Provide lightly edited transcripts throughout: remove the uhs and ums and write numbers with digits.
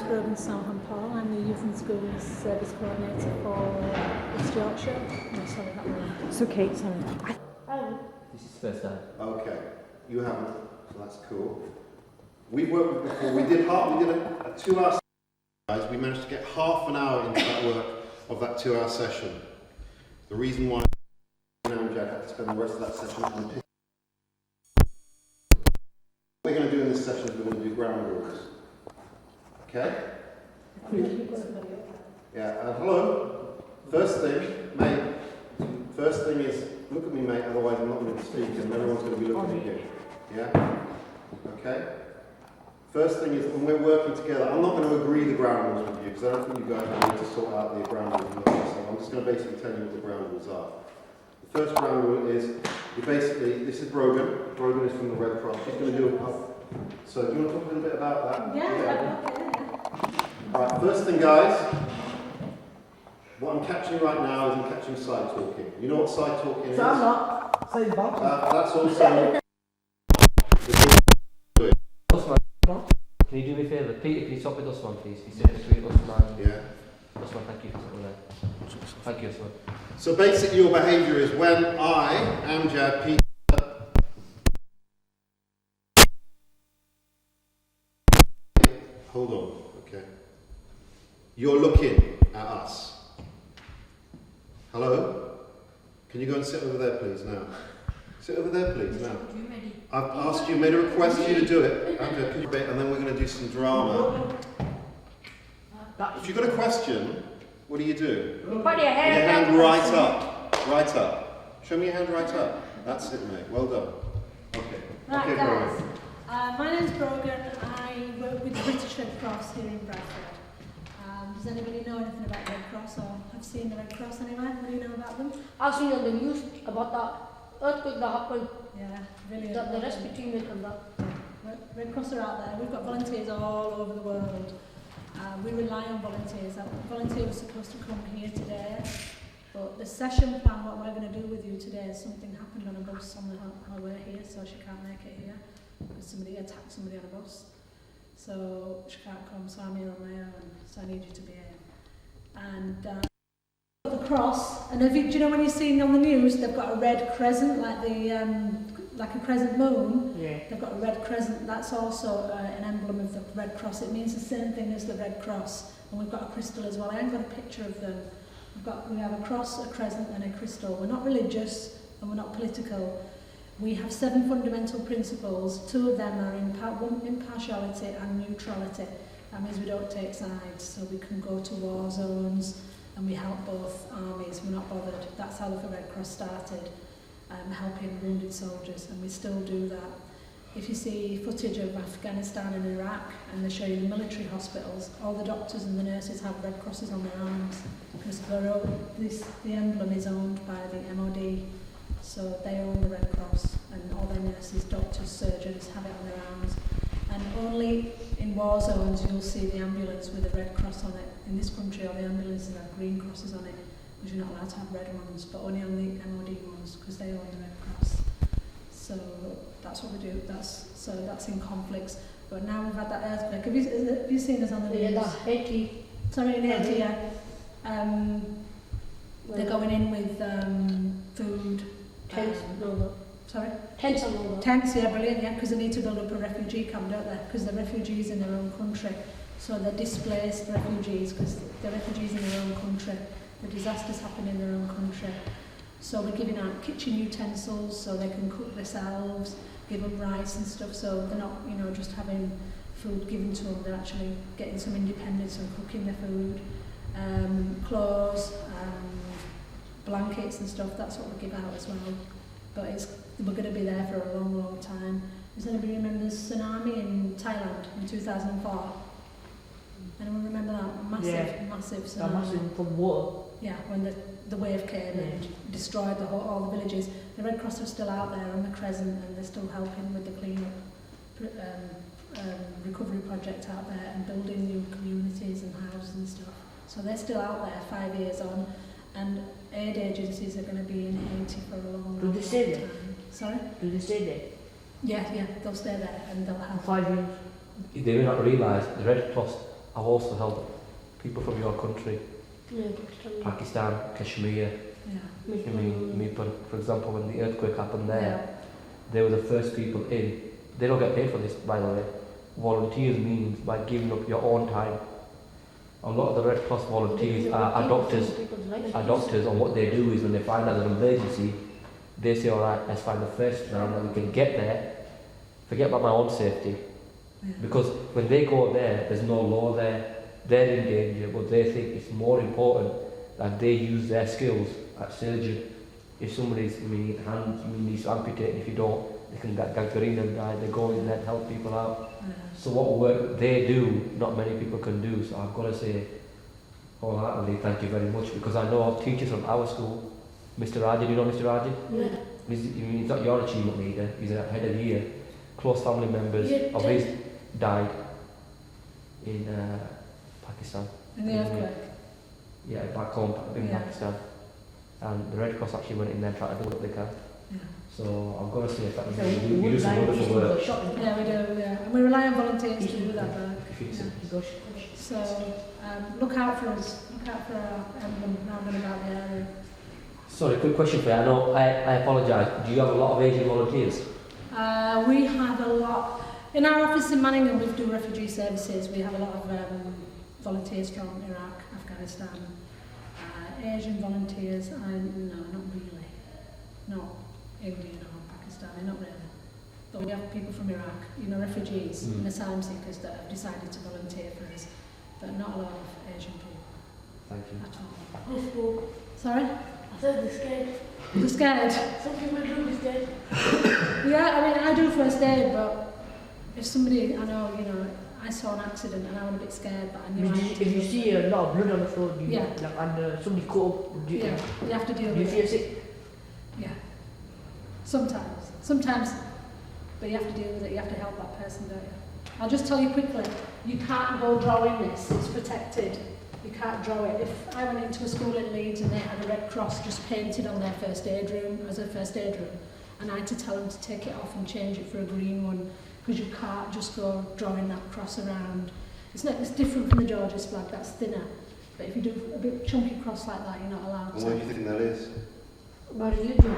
Brogan Sohail. I'm the Youth and Schools Service Coordinator for East Yorkshire. No, sorry, that one. It's okay. Sorry. This is the first time. Okay, you haven't, so that's cool. We've worked with before. We did a 2-hour guys. We managed to get half an hour into that work of that 2-hour session. The reason why Amjad had to spend the rest of that session on the what we're going to do in this session is we're going to do ground rules. Okay? Yeah, hello. First thing is, look at me, mate, otherwise I'm not going to speak and everyone's going to be looking at you. Yeah? Okay? First thing is, when we're working together, I'm not going to agree the ground rules with you because I don't think you guys need to sort out the ground rules. So I'm just going to basically tell you what the ground rules are. The first ground rule is, you basically, this is Brogan. Brogan is from the Red Cross. She's going to do a puff. So do you want to talk a little bit about that? Yeah. Alright, first thing guys, what I'm catching right now is I'm catching side talking. You know what side talking is? So I'm not. Say the box. That's also... Can you do me a favour? Peter, can you stop with Usman, please? Can you sit next to Usman? Yeah. Usman, thank you for something there. Thank you, Usman. So basically your behaviour is when I, Amjad, Peter... Hold on, okay. You're looking at us. Hello? Can you go and sit over there, please, now? Sit over there, please, now. I've asked you, made a request for you to do it. Okay, and then we're going to do some drama. If you've got a question, what do? Put your Put your hand right up. Right up. Show me your hand right up. That's it, mate. Well done. Okay. Right, Okay, guys. Brian. My name's Brogan. I work with the British Red Cross here in Bradford. Does anybody know anything about Red Cross or have seen the Red Cross anywhere? What do you know about them? I've seen on the news about that earthquake that happened. Yeah, really. The rescue team and that. Yeah. Red Cross are out there. We've got volunteers all over the world. We rely on volunteers. That volunteer was supposed to come here today, but the session plan, what we're going to do with you today, is something happened on a bus on our way here, so she can't make it here because somebody attacked somebody on a bus. So she can't come, so I'm here on my own, so I need you to be here. And the cross, and do you know when you're seeing on the news, they've got a red crescent, like a crescent moon. Yeah. They've got a red crescent. That's also an emblem of the Red Cross. It means the same thing as the Red Cross. And we've got a crystal as well. I haven't got a picture of them. We have a cross, a crescent, and a crystal. We're not religious and we're not political. We have 7 fundamental principles. 2 of them are impartiality and neutrality. That means we don't take sides. So we can go to war zones and we help both armies. We're not bothered. That's how the Red Cross started. Helping wounded soldiers, and we still do that. If you see footage of Afghanistan and Iraq and they show you the military hospitals, all the doctors and the nurses have Red Crosses on their arms because the emblem is owned by the MOD, so they own the Red Cross, and all their nurses, doctors, surgeons have it on their arms. And only in war zones you'll see the ambulance with a Red Cross on it. In this country all the ambulances have green crosses on it, because you're not allowed to have red ones, but only on the MOD ones, because they own the Red Cross. So that's what we do. That's in conflicts. But now we've had that earthquake. Have you seen us on the news? Yeah, Haiti. Sorry, in Haiti, yeah. They're going in with food. Tents. Sorry? Tents and all that. Tents, yeah, brilliant, yeah, because they need to build up a refugee camp, don't they? Because they're refugees in their own country. So they're displaced refugees, because they're refugees in their own country. The disasters happen in their own country. So we're giving out kitchen utensils so they can cook themselves, give them rice and stuff, so they're not, just having food given to them, they're actually getting some independence and cooking their food. Clothes, blankets and stuff, that's what we give out as well. But we're going to be there for a long, long time. Does anybody remember the tsunami in Thailand in 2004? Anyone remember that? Massive tsunami. Massive from water. Yeah, when the wave came and destroyed all the villages. The Red Cross are still out there on the Crescent, and they're still helping with the clean-up recovery project out there and building new communities and houses and stuff. So they're still out there 5 years on, and aid agencies are going to be in Haiti for a long, Do they stay there? time. Sorry? Do they stay there? Yeah, they'll stay there and they'll help. 5 years. They may not realise the Red Cross I've also helped people from your country, Yeah, Pakistan, Kashmir. Yeah. I mean, for example, when the earthquake happened there, Yeah. they were the first people in. They don't get paid for this, by the way. Volunteers means by giving up your own time. A lot of the Red Cross volunteers are doctors. And what they do is when they find out an emergency, they say, all right, let's find the first round that we can get there. Forget about my own safety. Yeah. Because when they go there, there's no law there. They're in danger, but they think it's more important that they use their skills at surgery. If somebody's hand needs to amputate, and if you don't, they can get gangrene and die. They go in there and help people out. Yeah. So what work they do, not many people can do. So I've got to say, wholeheartedly, thank you very much, because I know teachers from our school, Mr. Raji, do you know Mr. Raji? Yeah. He's not your achievement leader, he's a head of the year. Close family members Yeah, of his died in Pakistan. In the earthquake. Yeah, back home in Yeah. Pakistan. And the Red Cross actually went in there and tried to do what they can. Yeah. So I've got to say that So you do some wonderful work. Yeah, we do, yeah. And we rely on volunteers to do that work. If it's Yeah. So look out for us. Look out for our emblem round and about the area. Sorry, quick question for you. I know, I apologise. Do you have a lot of Asian volunteers? We have a lot. In our office in Manningham, we do refugee services. We have a lot of volunteers from Iraq, Afghanistan, Asian volunteers. No, not really. Not Indian or Pakistani, not really. But we have people from Iraq, refugees and asylum seekers that have decided to volunteer for us. But not a lot of Asian people Thank you. at all. This school. Sorry? I said they're scared. You're scared? Some people do be scared. Yeah, I do first aid, but if somebody, I saw an accident and I was a bit scared, but I knew I had to If you deal see a lot of blood on the floor, do you, Yeah. and somebody cut up, do you, Yeah, you have to deal do you with feel it. sick? Yeah. Sometimes. But you have to deal with it, you have to help that person, don't you? I'll just tell you quickly, you can't go drawing this, it's protected. You can't draw it. If I went into a school in Leeds and they had a red cross just painted on their first aid room as a first aid room, and I had to tell them to take it off and change it for a green one, because you can't just go drawing that cross around. It's different from the George's flag, that's thinner. But if you do a bit chunky cross like that, you're not allowed And why do to. you think that is? About religion.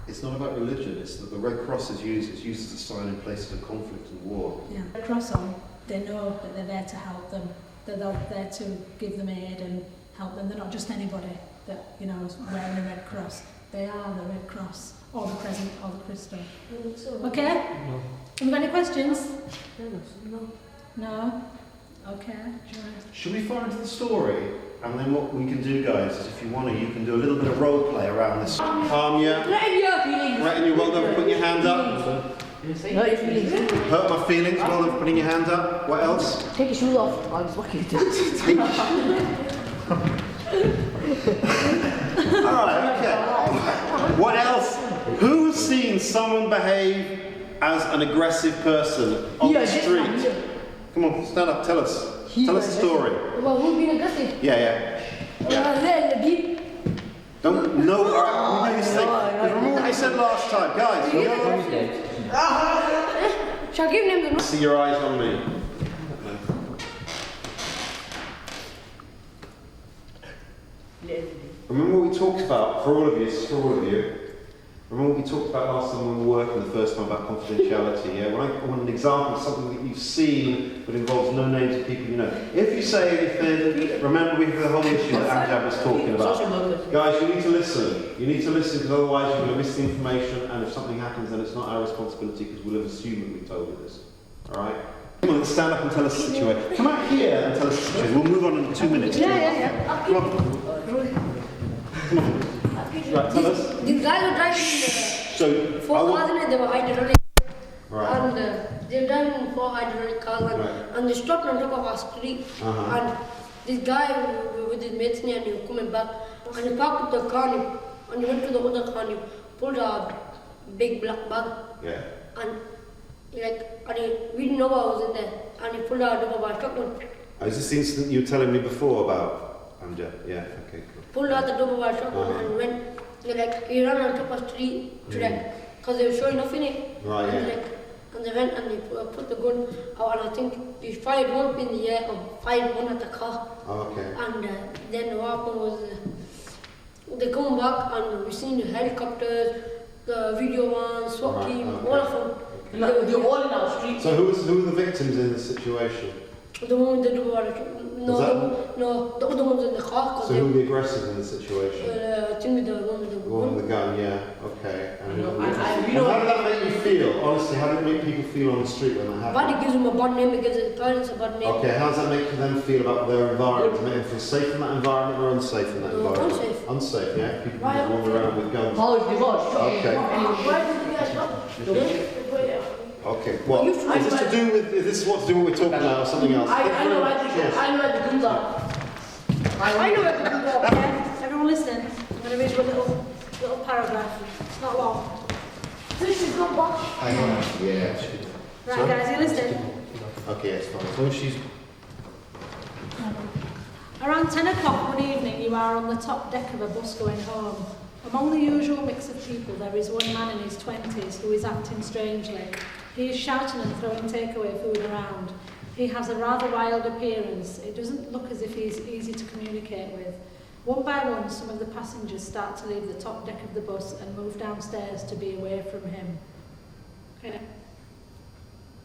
It's not about religion, it's that the Red Cross is used as a sign in places of conflict and war. Yeah. Red Cross on, they know that they're there to help them. They're there to give them aid and help them. They're not just anybody that, is wearing a Red Cross. They are the Red Cross, or the Crescent, or the Crystal. Okay? No. Have you got any questions? No. No? Okay. Sure. Should we fire into the story? And then what we can do, guys, is if you want to, you can do a little bit of role play around this. Calm you. Let your feelings. Right, and you're well done for putting your hand up. No, your feelings. Hurt my feelings, well done for putting your hand up. What else? Take your shoes off. I'll just walk you Alright, okay. What else? Who's seen someone behave as an aggressive person on the street? Come on, stand up, tell us. Tell us the story. Well, who's being aggressive? Yeah. There in the deep. Don't, no, alright, we do this thing. Remember what I said last time, guys? Shall I give him the See your eyes on me. Remember what we talked about, for all of you, this is for all of you. Remember what we talked about last time when we were working the first time about confidentiality, yeah? When I want an example of something that you've seen but involves no names of people you know. If you say anything, remember we have the whole issue that Amjad was talking about. Guys, you need to listen. You need to listen because otherwise you're going to miss the information, and if something happens then it's not our responsibility because we'll have assumed that we told you this. Alright? Come on, stand up and tell us the situation. Come out here and tell us the situation. We'll move on in 2 minutes. Yeah. Come on. Come on. Right, tell us. These guys were driving So, four cars in it, they were hydraulic. Right. And they were driving four hydraulic cars and they stopped on top of our street. And this guy with his mates near, and he was coming back and he parked up the car and he went to the other car and he pulled a big black bag. Yeah. And we didn't know what was in there, and he pulled out a double barrel shotgun. Is this the incident you were telling me before about Amjad? Yeah, okay, cool. Pulled out the double barrel shotgun and went, he ran on top of the street to because they were showing off in it. Right, and yeah. and they went and they put the gun out, and I think they fired one in the air and fired one at the car. Oh, okay. And then what happened was they come back and we seen the helicopters, the video vans, SWAT team, all of them. No, they're all in our street. So who are the victims in this situation? The one that do no, the other ones in the car. So who are the aggressors in this situation? I think the one with the The one with the gun, yeah, okay. And No, how did that make you feel? Honestly, how did it make people feel on the street when that happened? Bad, it gives them a bad name, it gives the parents a bad name. Okay, how does that make them feel about their environment? Does it make them feel safe in that environment or unsafe in that environment? Unsafe. Unsafe, yeah? People just wander around with guns. How is the boss? Okay. Why did you guys stop? Okay, well, is this to do with, is this what to do with what we're talking about or something else? I know where Yes. the guns are. I know where the guns are. Okay, everyone listen. I'm going to read you a little paragraph. It's not long. This is not back. I know, yeah. Right, guys, you listen. Okay, it's fine. As long as she's... Around 10 o'clock one evening, you are on the top deck of a bus going home. Among the usual mix of people, there is one man in his 20s who is acting strangely. He is shouting and throwing takeaway food around. He has a rather wild appearance. It doesn't look as if he is easy to communicate with. One by one, some of the passengers start to leave the top deck of the bus and move downstairs to be away from him. Okay.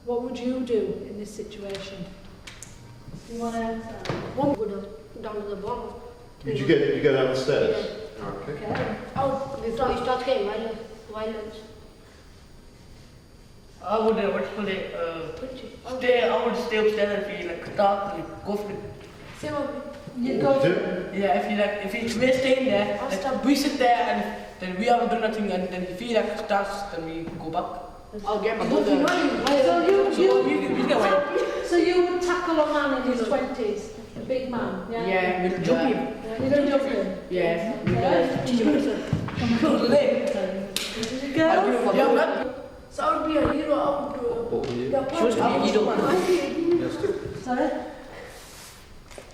What would you do in this situation? Do you want to... One would down to the bottom. Did you go down the stairs? Yeah. Okay. Okay. Oh, we start getting violence. I would, I would stay upstairs and feel like dark and go for it. Same with me. You What go... would you do? Yeah, if we're staying there, like, we sit there and then we haven't done nothing and then we feel like it starts, then we go back. I'll get my brother. So you would tackle a man in his 20s, a big man, yeah? Yeah, we'll jump him. You're going to jump him? Yeah. Girls? So I would be a hero, I would do What would you? She wants to be a hero. Sorry?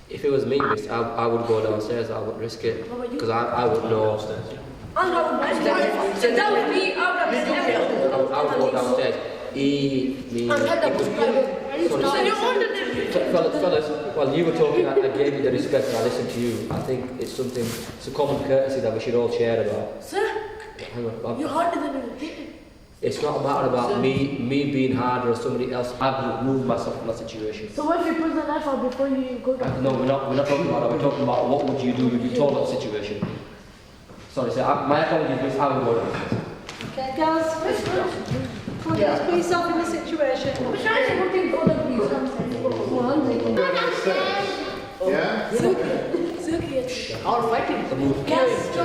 If it was me, miss, I would go downstairs. I would risk it because I would know. And I would that would be I would go downstairs. Fellas, while you were talking, I gave you the respect and I listened to you. I think it's something, it's a common courtesy that we should all share about. Sir, Hang on, you're harder than me. it's not about me being harder or somebody else. I've removed myself from that situation. So what if you put the knife out before you go down? No, we're not talking about that. We're talking about what would you do if you told that situation. Sorry, sir. My apologies, miss. I will go down. Okay, girls, come on, let's put yourself in the situation. I'm trying to put in other people. Go downstairs. Yeah? Suki. I'll fight him. Yes, you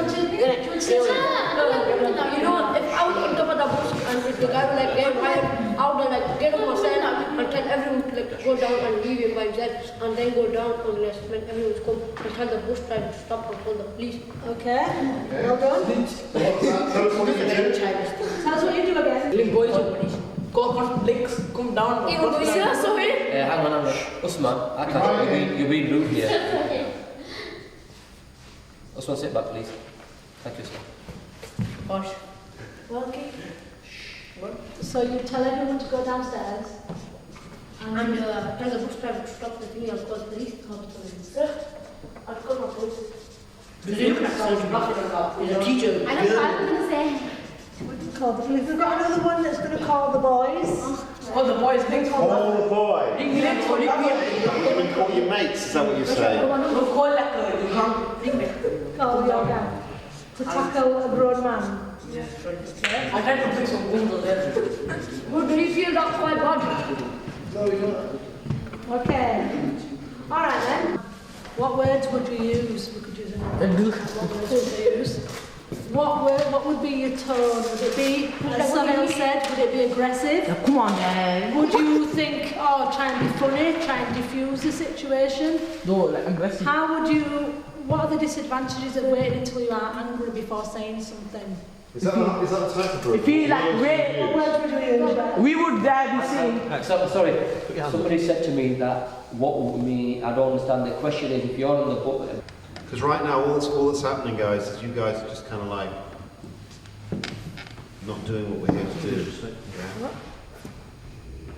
know, if I was on top of the bus and if the guy was like getting fired, I would like get on my side and tell everyone to like go down and leave him by himself and then go down unless when everyone's come and tell the bus driver to stop and call the police. Okay, well done. Tell us what you do. Tell us what you do again. Link boys, go on, links, come down. Sohail? Hang on. Usman, I can't. You're being rude here. Usman, sit back, please. Thank you, sir. Gosh. Okay. So you tell everyone to go downstairs. And tell the bus driver to stop the thing and call the police. I'll call my police. The teacher. I know what I'm going to say. Call the police. We've got another one that's going to call the boys. All the boys, links. Call the boy. Links, what do you mean? You call your mates, is that what you're saying? No, call like you can't think Call your gang. To tackle a grown man. I tried to bring some guns on there. Well, do you feel that's quite bad? Okay. Alright then. What words would you use? We could use another. What words would you use? What would be your tone? Would it be, as Sohail said, would it be aggressive? Now, come on, man. Would you think, oh, try and be funny, try and diffuse the situation? No, like aggressive. How would you, what are the disadvantages of waiting until you are angry before saying something? Is that the type of group? If he like wait, What words would you use? we would there be saying. Sorry, somebody said to me that what would mean, I don't understand. The question is, if you're on the book, Because right now, all that's happening, guys, is you guys are just kind of like not doing what we're here to do. Yeah?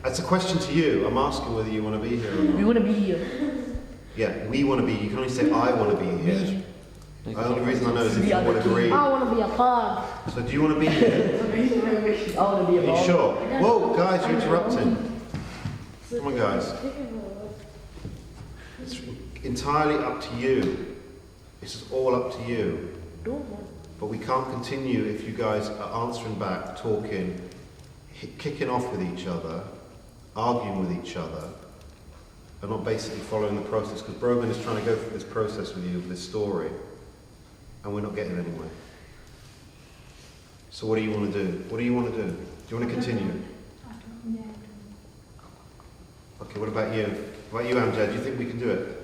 That's a question to you. I'm asking whether you want to be here or not. We want to be here. Yeah, we want to be. You can only say I want to be here. The only reason I know is if you would agree. I want to be a part. So do you want to be here? I want to be a Are you sure? Whoa, guys, you're interrupting. Come on, guys. It's entirely up to you. This is all up to you. But we can't continue if you guys are answering back, talking, kicking off with each other, arguing with each other, and not basically following the process. Because Brogan is trying to go through this process with you, this story, and we're not getting anywhere. So what do you want to do? What do you want to do? Do you want to continue? Okay, what about you? What about you, Amjad? Do you think we can do it?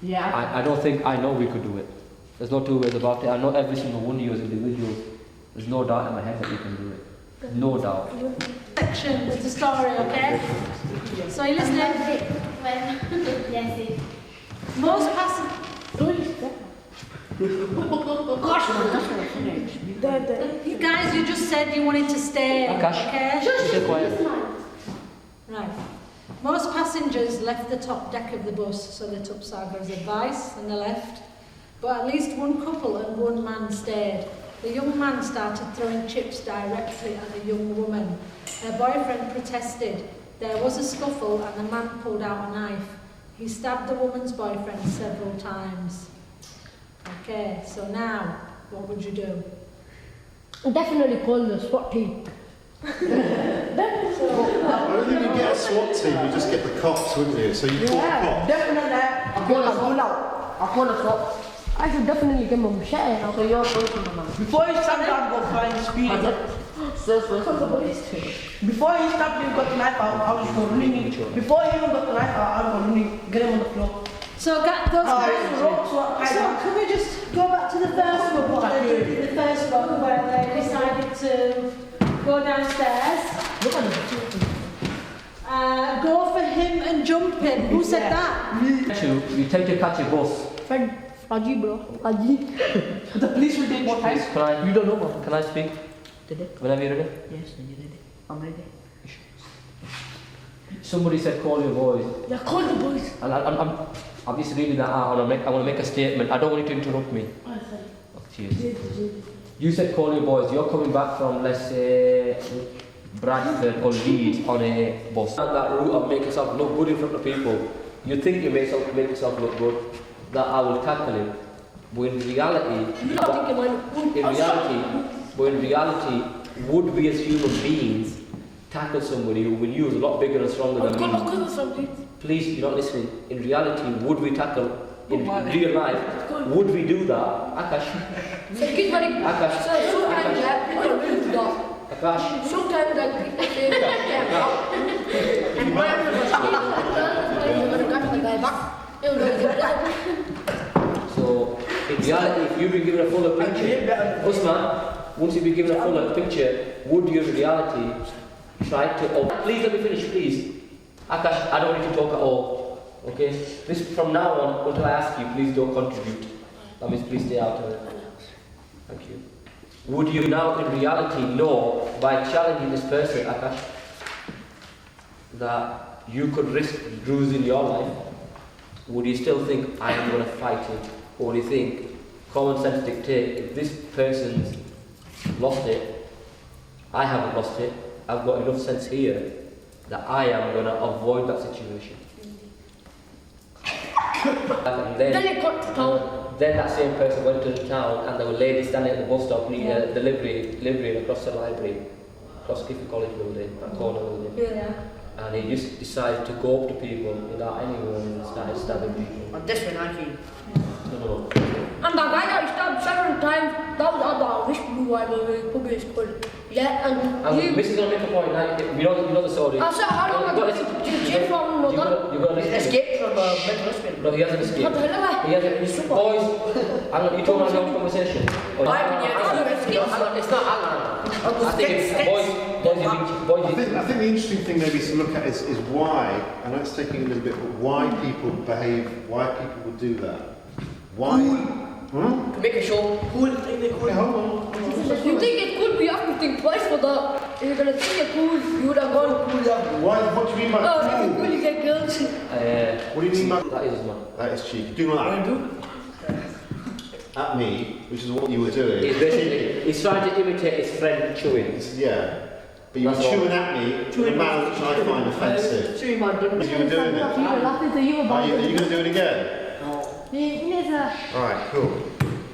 Yeah. I don't think I know we could do it. There's no two ways about it. I know every single one of you as individuals. There's no doubt in my head that you can do it. No doubt. Section with the story, okay? So are you listening? Yes. Most passive. You guys, you just said you wanted to stay, okay? Stay quiet. Right. Most passengers left the top deck of the bus, so they took Saga's advice and they left. But at least one couple and one man stayed. The young man started throwing chips directly at the young woman. Her boyfriend protested. There was a scuffle and the man pulled out a knife. He stabbed the woman's boyfriend several times. Okay, so now, what would you do? Definitely call the SWAT team. I don't think you get a SWAT team, you just get the cops, wouldn't you? So you call the cops. Definitely. I'll call the cops. I should definitely give him a machete. So you're person, man. Before he stopped, I'd go find speed. Before he stopped, he got the knife out. I was going running. Before he even got the knife out, I was going running. Get him on the floor. So those guys, so can we just go back to the first one, what they did in the first one, where they decided to go downstairs, go for him and jump him. Who said that? You tend to catch a bus. Friend, Raji bro, Raji. The police will take more time. You don't know, man. Can I speak? Whenever you're ready? Yes, I'm ready. Somebody said call your boys. Yeah, call the boys. And I'm just reading that out and I want to make a statement. I don't want you to interrupt me. Oh, cheers. You said call your boys. You're coming back from, let's say, Bradford or Leeds on a bus. And that route of make yourself look good in front of people. You think you make yourself look good, that I will tackle him. But in reality, would we as human beings tackle somebody who we knew was a lot bigger and stronger than me? Please, you're not listening. In reality, would we tackle, in real life, would we do that? Akash. Akash. Sometimes like people say that, So, in reality, if you've been given a fuller picture, Usman, once you've been given a fuller picture, would you in reality try to... Please let me finish, please. Akash, I don't want you to talk at all, okay? This, from now on, until I ask you, please don't contribute. That means please stay out of it. Thank you. Would you now in reality know, by challenging this person, Akash, that you could risk losing your life? Would you still think, I am going to fight it? Or do you think, common sense dictates, if this person's lost it, I haven't lost it, I've got enough sense here that I am going to avoid that situation. And then that same person went to the town and there were ladies standing at the bus stop near the library across the library, across Gifford College building, that corner building. Yeah. And he just decided to go up to people without any warning and started stabbing people. And this one, actually. No. and the guy got stabbed several times, that was at the wish blue public school. Yeah, and he... This is going to make a point now, you know the story. I said, how long ago did you jail from that? You've got to listen. Escaped from mental hospital. No, he hasn't escaped. What the hell? He hasn't. Boys, you told me your conversation. It's not Alan. I think it's I think the interesting thing maybe to look at is why, I know it's taking a little bit, but why people behave, why people would do that. Why? To make a show. Cool. Hold on. You think it could be, you have to think twice for that. if you're gonna think you're cool, you would have gone cool. Why? What do you mean by Oh, if you're cool? cool, you get girls. What do you mean by That is man. that? Is cheeky. Do like that. At me, which is what you were doing. He's basically, he's trying to imitate his friend chewing. Yeah. But you were That's chewing at me in a manner which I find offensive. Chewing my dog. You were doing it. Laughing to you Are about you going to do it again? it. Alright, cool.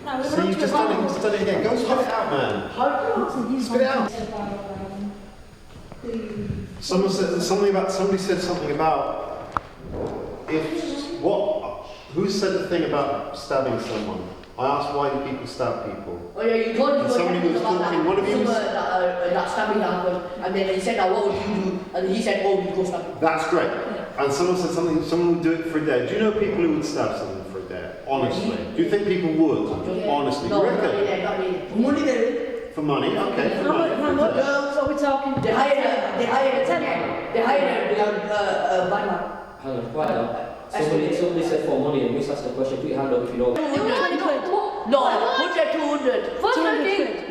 No, we So want you've to just done it again. Go and spit it out, man. Spit it out. Somebody said something about who said the thing about stabbing someone? I asked why do people stab people? Oh yeah, you told me Somebody was about talking, that. one of you was- that stabbing happened, and then he said, what would you do? And he said, oh, we'd go stab. That's great. And someone said someone would do it for a day. Do you know people who would stab someone for a day? Honestly. Do you think people would? Honestly. No, You not reckon? really, not really. Money there. For money? Okay, for How much money. girls are we talking? They hired a barman. Hang on, quiet now. Somebody said for money and we asked the question, put your hand up if you know. No, 100, 200. First I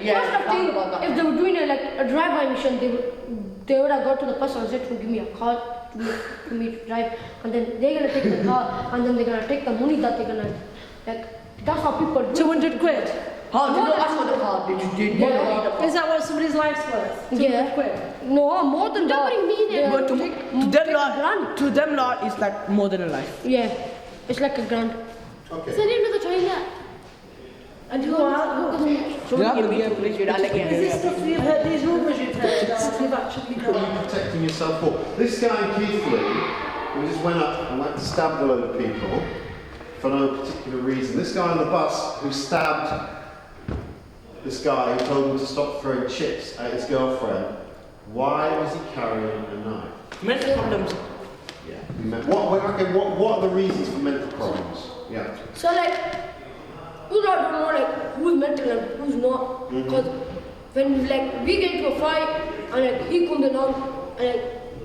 Yeah, think about that. if they were doing a drive-by mission, they would have got to the person and said to give me a car to me to drive, and then they're gonna take the car, and then they're gonna take the money that they're gonna that's how people do. 200 quid? How did you ask for the car? Did you Yeah. Is that what somebody's life's worth? 200 Yeah. quid? No, more than that. But to them lot, grand. to them lot, it's like more than a life. Yeah, it's like a grand. Okay. And who are? So we can be a police, you'd like Is this stuff you've heard, these rumours you've heard, or have you actually What are done? you protecting yourself for? This guy, Keith Lee, who just went up and went to stab a load of people for no particular reason. This guy on the bus who stabbed this guy who told him to stop throwing chips at his girlfriend. Why was he carrying a knife? mental problems. Yeah. What are the reasons for mental problems? Yeah. So you don't know who's mental and who's not, because when we get into a fight and he comes along and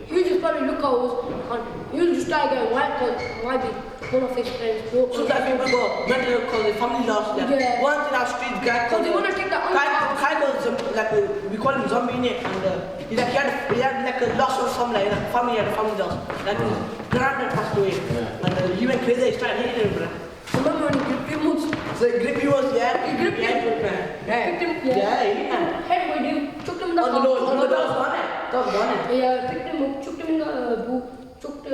he'll just probably look at us and he'll just start getting white because why be one of his friends broke. So that people go mental because the family lost them. Yeah. Once in our street, guy Because they want to take the guy goes we call him zombie in it, and he had like a loss or something like that. Family had a family loss. Like his granddad passed away, and he went crazy. He started hating him, bro. Remember when he gripped him once? So grippy was He gripped him. Yeah. Head with him, chucked him in the On the car. door, that was one. Yeah, picked him up, chucked him in the boot,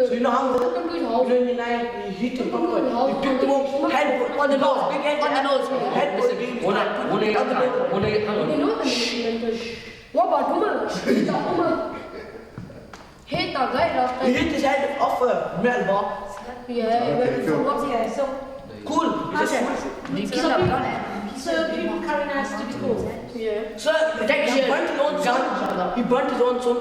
So you know how took him to his house. during the night he hit him properly. He picked him up, head on the nose, big head on the nose, head put the One day, hang You on. know the mental. What about woman? That woman. Hate that guy last He time. hit his head off a metal bar. Yeah, Okay, cool. Okay, so Cool. He just so people carry knives to be cool. yeah. Sir, he burnt his own son. He burnt his own son.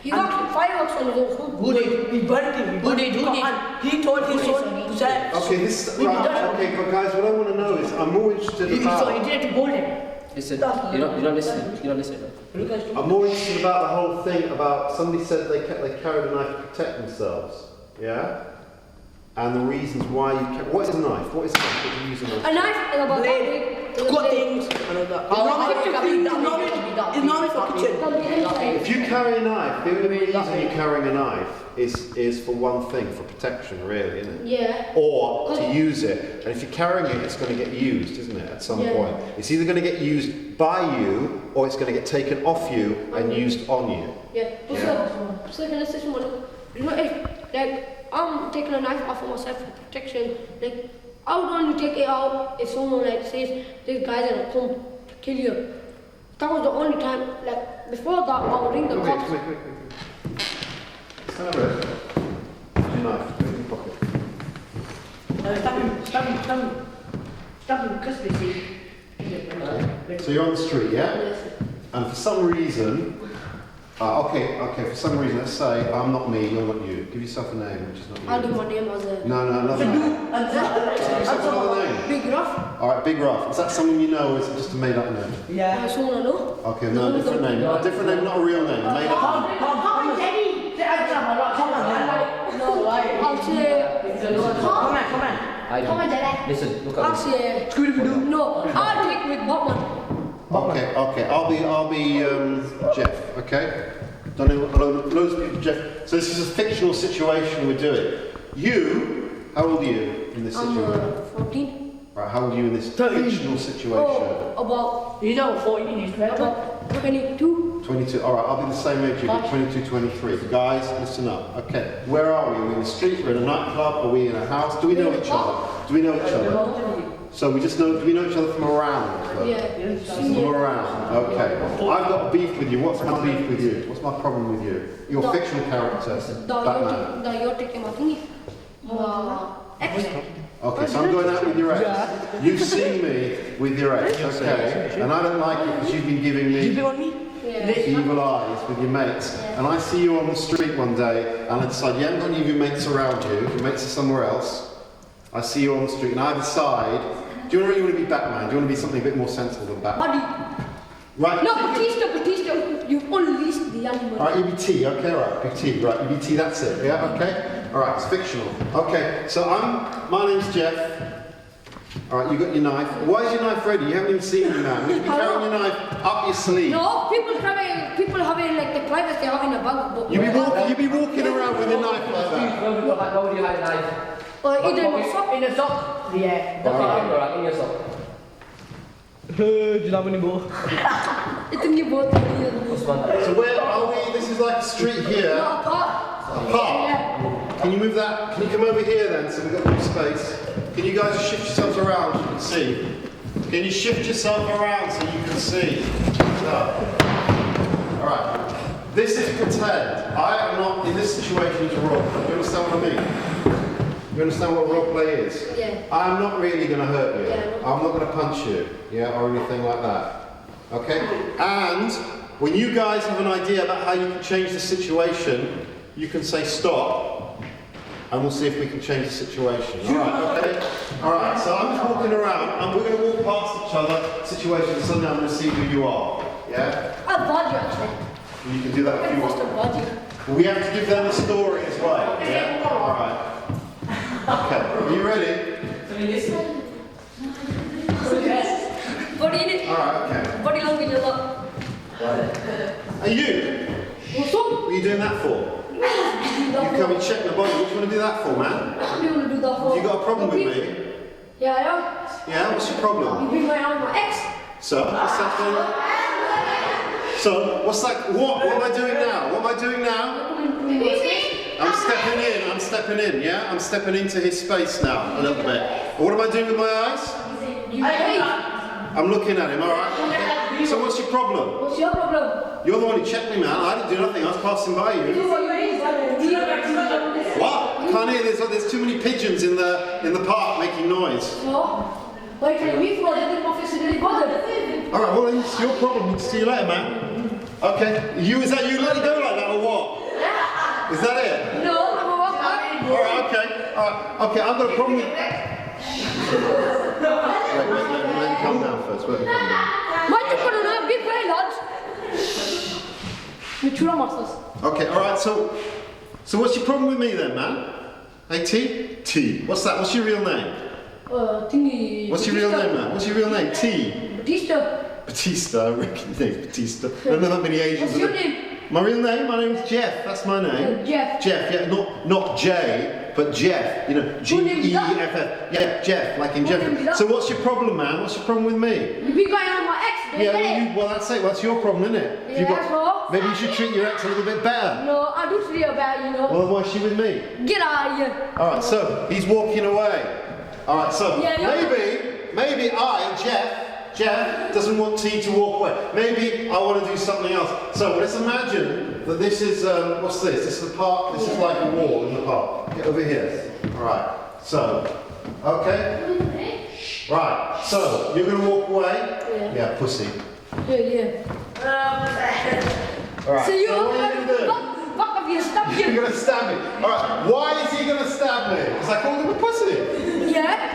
He got fireworks on his own son. Who did? He burnt him. Who did? And he told his son to say. Okay, this. We did Right, that. okay, but guys, what I want to know is, I'm more interested So he about. did it to hold him. Listen, you're not listening. You're not listening. I'm more interested about the whole thing about somebody said they carried a knife to protect themselves. Yeah. And the reasons why you carry. What is a knife? What is a knife? What do you use a knife? A knife is about Blade. To cut things and all that. It's normally for kitchen. If you carry a knife, the only reason you're carrying a knife is for one thing, for protection, really, isn't it? Yeah. Or to use it. And if you're carrying it, it's going to get used, isn't it, at some Yeah. point? It's either going to get used by you, or it's going to get taken off you and used on you. Yeah. So can I say something? You know, if I'm taking a knife off of myself for protection, I would only take it out if someone says this guy's gonna come to kill you. That was the only time. Before that, I would ring the Wait. cops. Stand over. Your knife, put it in your pocket. Stop him, Christmas. So you're on the street, yeah? And for some reason, okay, for some reason, let's say I'm not me, you're not you. Give yourself a name, which is not you. I'll give my name as a No, another name. Give yourself another name. Big Ruff. Alright, Big Ruff. Is that someone you know, or is it just a made up name? Yeah. Someone I know. Okay, no, a different name. A different name, not a real name, a made up name. Come on, Jenny. Come on. No, I'll say. Come on. Listen, look I'll at say. Scooby-Doo. No, I'll take with Batman. Okay, I'll be Jeff, okay? Don't know, loads of people, Jeff. So this is a fictional situation we're doing. You, how old are you in this situation? I'm 14. Right, how old are you in this fictional situation? Oh, about, He's not 14, he's 12. about 22. 22, alright, I'll be the same age you, 22, 23. Guys, listen up. Okay, where are we? Are we in the street? We're in a nightclub? Are we in a house? Do we know each other? Do we know each other? So we just know, do we know each other from around the club? Yeah. From around, okay. I've got a beef with you. What's my beef with you? What's my problem with you? You're a fictional character, Batman. That you're taking my thingy. Ex. Okay, so I'm going out with your ex. You see me with your ex, okay? And I don't like it because you've been giving me evil eyes with your mates. And I see you on the street one day and I decide you haven't got any of your mates around you, your mates are somewhere else. I see you on the street and I decide, do you really want to be Batman? Do you want to be something a bit more sensible than Batman? Buddy. Right. No, Batista, you unleashed the animal. Alright, you be T, okay, right, be T, right, you be T, that's it, yeah, okay? Alright, it's fictional. Okay, so my name's Jeff. Alright, you got your knife. Why is your knife ready? You haven't even seen me, man. You've been carrying your knife up your sleeve. No, people having like the privacy having a bag. You be walking around with your knife like that. How do you hide knife? Either in a sock. In a sock? Yeah. Alright, in your sock. Do you have any more? It's in your boat. So where are we? This is like a street here. No, apart. A park. Yeah. Can you move that? Can you come over here then so we've got more space? Can you guys just shift yourselves around so you can see? Can you shift yourself around so you can see? Alright. This is pretend. I am not in this situation as a role play. Do you understand what I mean? You understand what role play is? Yeah. I'm not really going to hurt you. Yeah. I'm not going to punch you, yeah, or anything like that. Okay? And when you guys have an idea about how you can change the situation, you can say stop, and we'll see if we can change the situation. Alright, okay? Alright, so I'm just walking around, and we're going to walk past each other, situation, and suddenly I'm going to see who you are. Yeah? I'll body you actually. You can do that if you want. We have to give them the story as well. Yeah? Alright. Okay, are you ready? Body in it. Alright, okay. Body language a lot. Are you? What's up? What are you doing that for? You come and check the body. What do you want to do that for, man? What do you want to do that for? You got a problem with me? Yeah, I am. Yeah, what's your problem? You bring my arm my ex. So, what's that thing? So, what's that? What am I doing now? What am I doing now? I'm stepping in, yeah? I'm stepping into his space now, a little bit. What am I doing with my eyes? I'm looking at him, alright? So what's your problem? What's your problem? You're the one who checked me, man. I didn't do nothing, I was passing by you. What? I can't hear, there's too many pigeons in the park making noise. No. Why are you telling me for? That office is really bothered. Alright, well, it's your problem. See you later, man. Okay. Is that you letting go like that or what? Is that it? No, I'm a walk back. Alright, okay. Alright, okay, I've got a problem with... Wait, let me calm down first. Let me calm down. Why you put on a big way, lads? Mature masters. Okay, alright, so what's your problem with me then, man? Hey, T? T. What's that? What's your real name? Thingy. What's your real name, man? What's your real name? T? Batista. Batista, I reckon your name's Batista. There are not many Asians. What's your name? My real name? My name's Jeff, that's my name. Jeff. Jeff, yeah, not J, but Jeff, you know, G-E-F-F. Yeah, Jeff, like in Jeff. So what's your problem, man? What's your problem with me? You big guy on my ex. Yeah, well, that's it. Well, that's your problem, isn't it? Yeah, so? Maybe you should treat your ex a little bit better. No, I do treat her bad, you know. Well, then why is she with me? Get out of here. Alright, so he's walking away. Alright, so maybe Jeff doesn't want T to walk away. Maybe I want to do something else. So let's imagine that this is, what's this? This is the park, this is like a wall in the park. Get over here. Alright, so, okay? Right, so you're going to walk away? Yeah, pussy. Yeah. Alright, So you so what are you going to do? Fuck of you, stab you. You're going to stab me. Alright, why is he going to stab me? Because I called him a pussy. Yeah.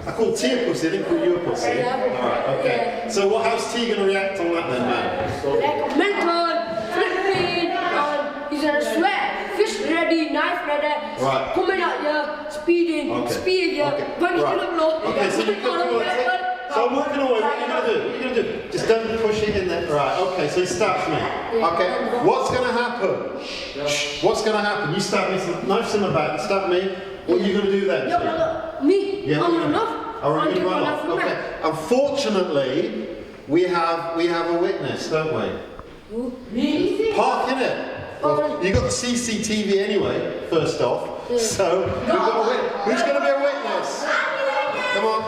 I called T a pussy, I didn't call you a pussy. Alright, okay. Yeah. So how's T going to react on that then, man? Like mental, flipping, he's in a sweat, fish ready, knife ready, Right. coming at you, speeding, Okay. speed you, Okay. bunny Right. to the blood. Okay, so you So I'm walking away. What are you going to do? What are you going to do? Just don't push it in there. Right, okay, so he stabs me. Okay, what's going to happen? Shh, what's going to happen? You stab me, some knife's in my back, you stab me. What are you going to do then? Yeah, me. Yeah, I'm going to run off. Oh, we're going to run off. Okay. Unfortunately, we have a witness, don't we? Me? Park in it. Well, you got the CCTV anyway. First off, so we've got a witness. Who's going to be a witness? Come on.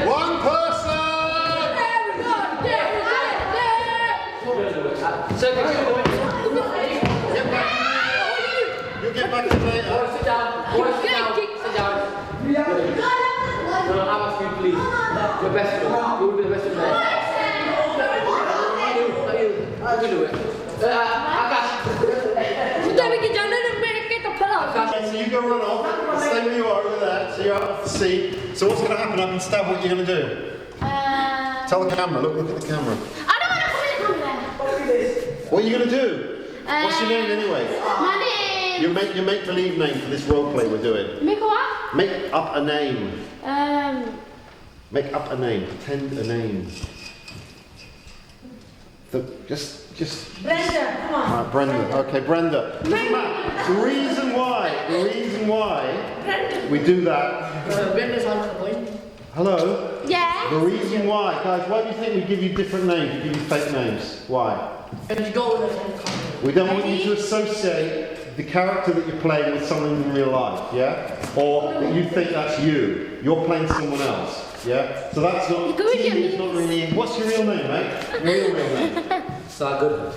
One person. You'll get back in later. Sit down. Sit down. No, I'm asking you, please. Your best friend. You will be the best friend there. You can do it. Akash. Okay, so you go run off. Stay where you are over there. So you're out of the seat. So what's going to happen? I'm going to stab. What you're going to do? Tell the camera. Look at the camera. I don't want to put it on there. What are you going to do? What's your name anyway? My name. Your make-believe name for this role play we're doing. Make a what? Make up a name. Make up a name. Pretend a name. So just. Brenda, come on. Alright, Brenda. Okay, Brenda. The reason why we do that. Brenda's on the point. Hello. Yeah. The reason why, guys, why do you think we give you different names? We give you fake names. Why? And you go with it. We don't want you to associate the character that you're playing with someone in real life, yeah? Or that you think that's you. You're playing someone else, yeah? So that's not, TV is not really, what's your real name, mate? Real name? Saga.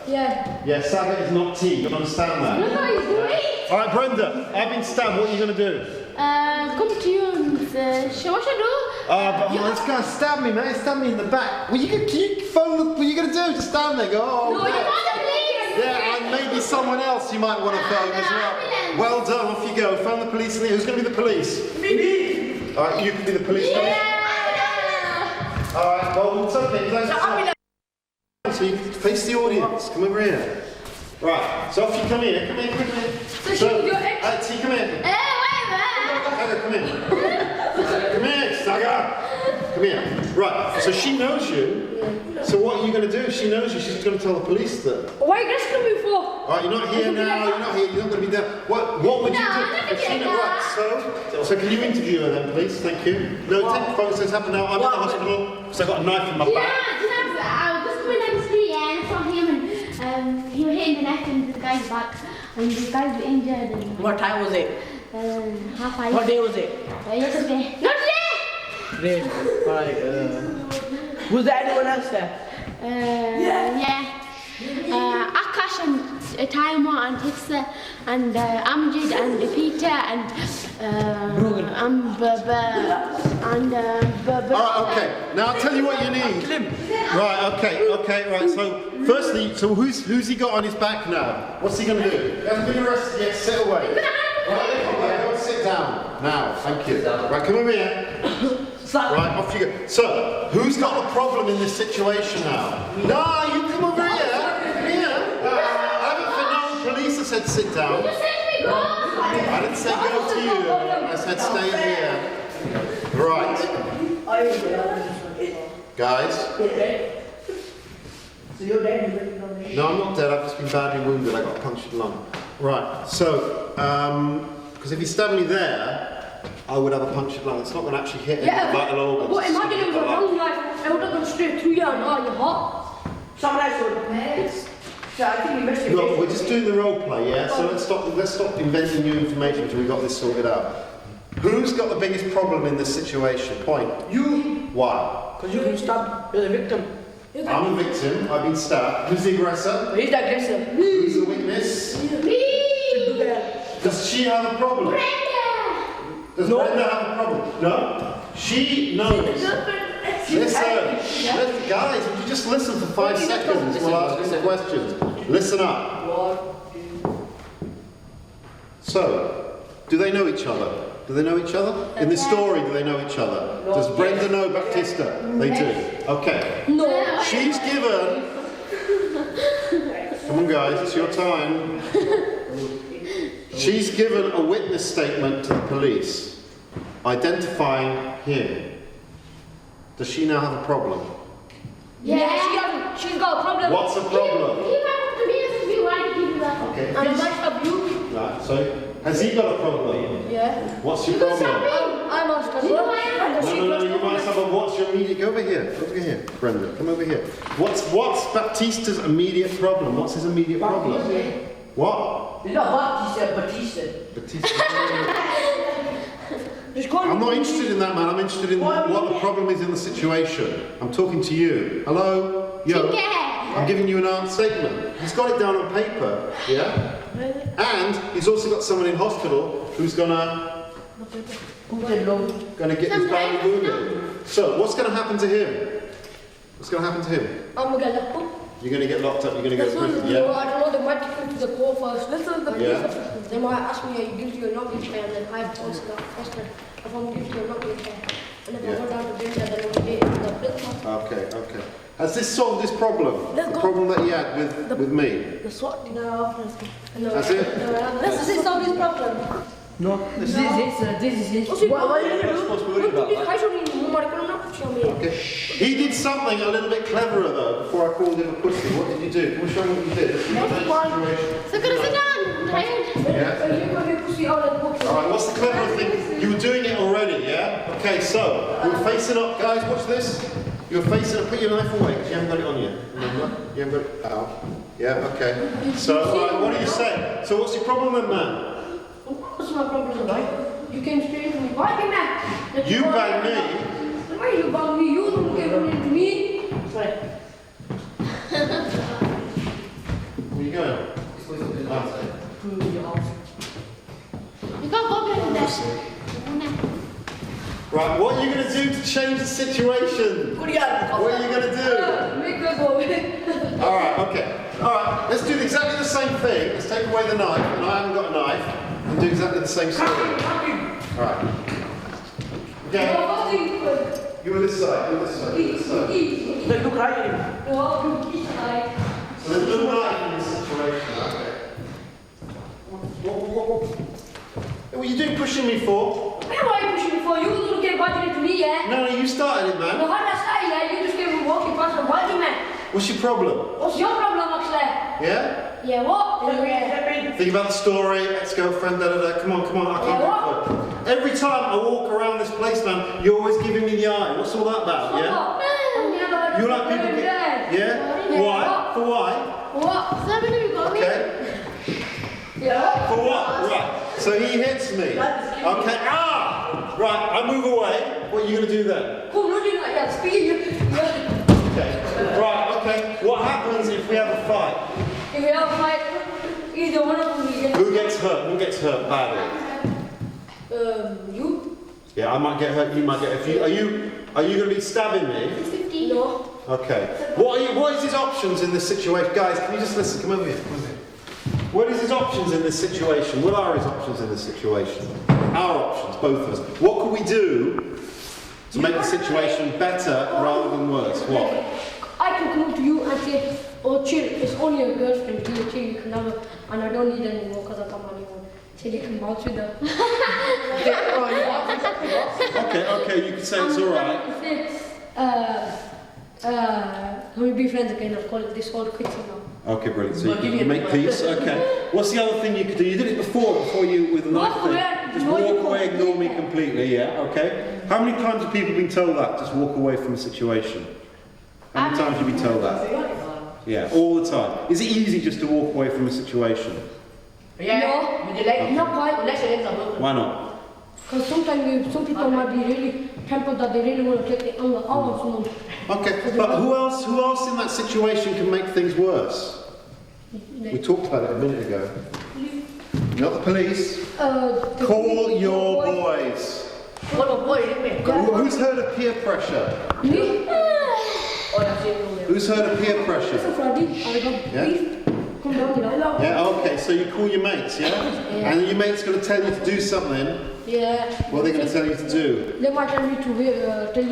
Yeah. Yeah, Saga is not T, you understand that? No, it's great. Alright, Brenda, I've been stabbed, what are you going to do? Come to you and what should I do? But this guy stabbed me, man. He stabbed me in the back. Well, can you phone? What are you going to do? Just stand there and go, oh, No, you want the police. yeah, and maybe someone else you might want to phone as well. ambulance. Well done, off you go. Phone the police. Who's going to be the police? Me. Alright, you can be the police. Alright, well, it's okay. So you can face the audience. Come over here. Right, so off you come here. Come here. So you're ex- T, come here. Saga, come here. Come here, Saga. Come here. Right, so she knows you. So what are you going to do? She knows you. She's going to tell the police that. Why are you asking me for? Alright, you're not here now. You're not here. You're not going to be there. What would you do? I'm not If she gonna be right, so can you interview her then, please? Thank you. No, take the photos. It's happened now. I'm in the hospital because I got a knife in my back. I was coming down the street and I saw him and he was hitting the neck and the guy's back and the guys were injured and What time was it? 5:30. What day was it? Yesterday. Not today! Great. Alright. Was there anyone else there? Yeah. Akash and Taima and Hiksa and Amjad and Peter and Alright, okay. Now I'll tell you what you need. Right, okay, right. So firstly, who's he got on his back now? What's he gonna do? He hasn't been arrested yet, sit away. Right, go and sit down. Now, thank you. Right, come over here. Right, off you go. So, who's got a problem in this situation now? No, you come over here. Come here. I haven't for no police. I said sit down. I didn't say go to you. I said stay here. Right. Guys. So you're dead? No, I'm not dead. I've just been badly wounded. I got punctured lung. Right. So, because if you stabbed me there, I would have a punctured lung. It's not going to actually hit any vital organs. But imagine it was a long knife. I would have gone straight through you and all your heart. Someone else would. So I think we missed it. No, we're just doing the role play, yeah? So let's stop inventing new information until we got this sorted out. Who's got the biggest problem in this situation? Point. You. Why? Because you've been stabbed. You're the victim. I'm a victim. I've been stabbed. Who's the aggressor? He's the aggressor. Who's the witness? Does she have a problem? Does Brenda have a problem? No. She knows. Listen, guys, would you just listen for 5 seconds while I ask some questions? Listen up. So, do they know each other? Do they know each other? In this story, do they know each other? Does Brenda know Baptista? They do. Okay. No. She's given. Come on, guys, it's your time. She's given a witness statement to the police. identifying him. Does she now have a problem? Yeah. She's got a problem. What's the problem? He went to me and said, "We want to give you that." Okay. And I might have you. Right, so has he got a problem? Yeah. What's your problem? I'm on stuff. You know I am. No, you might have a what's your immediate... Go over here, Brenda, come over here. What's Baptista's immediate problem? What's his immediate problem? What? It's not Batista. I'm not interested in that, man. I'm interested in what the problem is in the situation. I'm talking to you. Hello? Yo. I'm giving you an answer statement. He's got it down on paper, yeah? And he's also got someone in hospital who's gonna get his badly wounded. So, what's gonna happen to him? What's gonna happen to him? I'm gonna get locked up. You're gonna get locked up, you're gonna go to prison, No, yeah? I don't know, they might take him to the court first. Listen to the Yeah. police officers. They might ask me, are you guilty or not guilty? And then I have to answer that question. If I'm guilty or not guilty. And if I go down to Greenhead, then I'm going to the prison. Okay. Has this solved this problem? The problem that he had with me? The SWAT team. No. That's it? This is not his problem. No, this is it. What are you supposed to worry about? Okay. He did something a little bit cleverer though, before I called him a pussy. What did you do? Can we show him what you did? So can I sit down? I'm tired. Yeah? Alright, what's the cleverer thing? You were doing it already, yeah? Okay, so, you were facing up, guys, watch this. You were facing up, put your knife away, because you haven't got it on you. Remember? You haven't got it, ow. Yeah, okay. So, alright, what do you say? So what's your problem then, man? What's my problem, right? You came straight to me. Why came back? You banged me. Why you banged me? You don't get running to me. Sorry. Where are you going? You can't go behind that. Right, what are you going to do to change the situation? What are you going to do? Make her go away. Alright, okay. Alright, let's do exactly the same thing. Let's take away the knife, and I haven't got a knife, and do exactly the same story. Alright. Okay. You on this side, you on this side, you on this side. They look right at him. So there's no knife in this situation, okay. What are you doing pushing me for? Why are you pushing me for? You don't get budgeted to me, yeah? No, you started it, No, man. how did I start, yeah? You just came walking past the body, man. What's your problem? What's your problem, actually? Yeah? Yeah, what? Think about the story, ex-girlfriend, da-da-da. Come on, I can't do it. Every time I walk around this place, man, you're always giving me the eye. What's all that about, yeah? You like people get... Yeah? Why? For why? What? Seven of you got me. Okay. Yeah. For what? Right. So he hits me. Okay. Ah! Right, I move away. What are you going to do then? Come running like that, speed. Okay. Right, okay. What happens if we have a fight? If we have a fight, either one of them will get... Who gets hurt? Who gets hurt badly? You? Yeah, I might get hurt, you might get hurt. Are you going to be stabbing me? 50. No. Okay. What is his options in this situation? Guys, can you just listen? Come over here. What is his options in this situation? What are his options in this situation? Our options, both of us. What can we do to make the situation better rather than worse? What? I can come to you and say, oh chill, it's only a girlfriend, chill, you can have her, and I don't need any more because I got money on. So you can bounce with her. Okay, you can say it's alright. Can we be friends again? I'll call it this whole quits now. Okay, brilliant. So you make peace. Okay. What's the other thing you could do? You did it before you with the knife thing. Just walk away, ignore me completely. Yeah. Okay. How many times have people been told that? Just walk away from a situation. How many times have you been told that? Yeah, all the time. Is it easy just to walk away from a situation? No. Would you like? Not quite. Why not? Because sometimes some people might be really tempered that they really want to take the anger out of someone. Okay, but who else in that situation can make things worse? We talked about it a minute ago. Not the police. Call your boys. What a boy, isn't it? Who's heard of peer pressure? Me? Who's heard of peer pressure? Yeah? Come down, you know. Yeah, okay, so you call your mates, yeah? And then your mate's going to tell you to do something. Yeah. What are they going to tell you to do? They might tell you